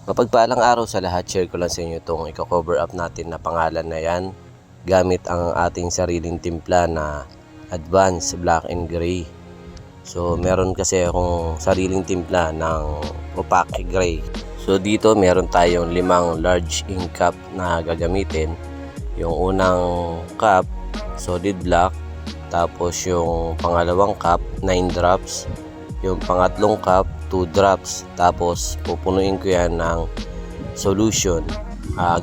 Mapagpalang araw sa lahat, share ko lang sa inyo itong i-cover up natin na pangalan na yan gamit ang ating sariling timpla na Advanced Black and Gray. So meron kasi akong sariling timpla ng opaque gray. So dito meron tayong 5 large ink cup na gagamitin. Yung unang cup, solid black. Tapos yung pangalawang cup, 9 drops. Yung pangatlong cup, 2 drops. Tapos pupunuin ko yan ng solution.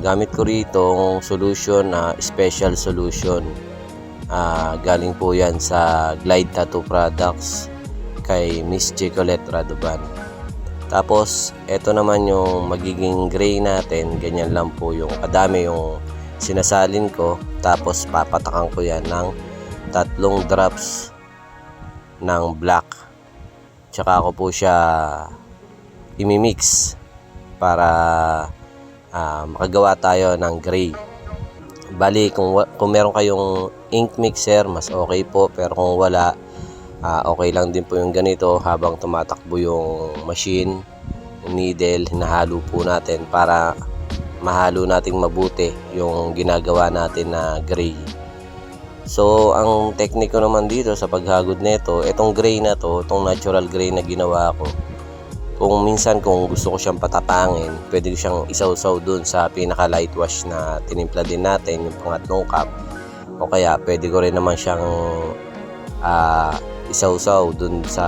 Gamit ko rito ng solution na special solution. Galing po yan sa Glide Tattoo Products kay Miss Chocolate Radovan. Tapos ito naman yung magiging gray natin. Ganyan lang po yung kadami yung sinasalin ko. Tapos papatakan ko yan ng 3 drops ng black. Tsaka ako po siya imimix para makagawa tayo ng gray. Bali kung meron kayong ink mixer mas okay po, pero kung wala okay lang din po yung ganito. Habang tumatakbo yung machine, yung needle, hinahalo po natin para mahalo nating mabuti yung ginagawa natin na gray. So ang tekniko naman dito sa paghagod nito, itong gray na to, itong natural gray na ginawa ko, kung minsan kung gusto ko siyang patapangin, pwede ko siyang isawsaw dun sa pinaka light wash na tinimpla din natin, yung pangatlong cup. O kaya pwede ko rin naman siyang isawsaw dun sa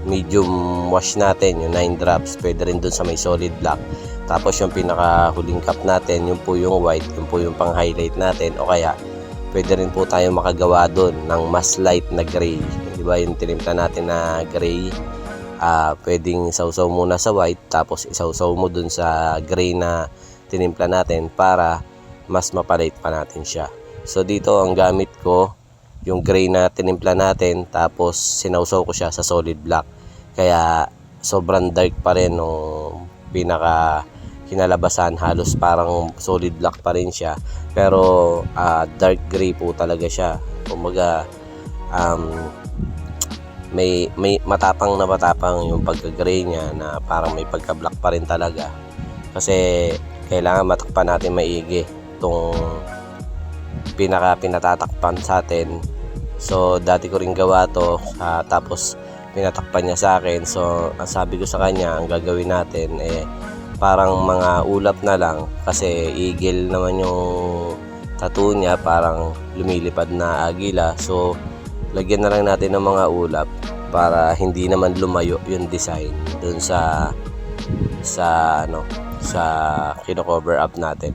medium wash natin, yung 9 drops. Pwede rin dun sa may solid black. Tapos yung pinaka huling cup natin, yun po yung white, yun po yung pang highlight natin. O kaya pwede rin po tayo makagawa doon ng mas light na gray. Diba yung tinimpla natin na gray, pwedeng isawsaw muna sa white, tapos isawsaw mo doon sa gray na tinimpla natin para mas mapalight pa natin siya. So dito ang gamit ko yung gray na tinimpla natin, tapos sinawsaw ko siya sa solid black. Kaya sobrang dark pa rin nung pinaka kinalabasan, halos parang solid black pa rin siya, pero dark gray po talaga siya. Kumbaga may matapang yung pagka-gray niya, na parang may pagka-black pa rin talaga, kasi kailangan matakpan natin maigi itong pinatatakpan sa atin. So dati ko rin gawa to, tapos pinatakpan niya sa akin. So ang sabi ko sa kanya, ang gagawin natin parang mga ulap na lang, kasi eagle naman yung tattoo niya, parang lumilipad na agila. So lagyan na lang natin ng mga ulap para hindi naman lumayo yung design dun sa kino-cover up natin.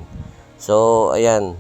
So ayan,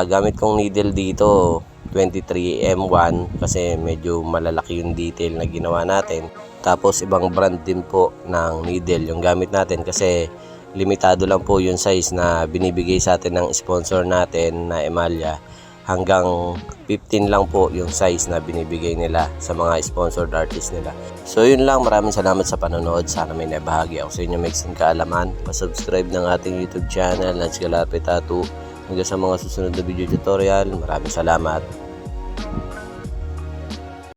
gamit kong needle dito 23M1 kasi medyo malalaki yung detail na ginawa natin. Tapos ibang brand din po ng needle yung gamit natin, kasi limitado lang po yung size na binibigay sa atin ng sponsor natin na Emalia. Hanggang 15 lang po yung size na binibigay nila sa mga sponsored artist nila. So yun lang, maraming salamat sa panonood. Sana may nabahagi ako sa inyo mixing kaalaman. Pa-subscribe ng ating YouTube channel, Lance Galapet Tattoo. Hanggang sa mga susunod na video tutorial, maraming salamat.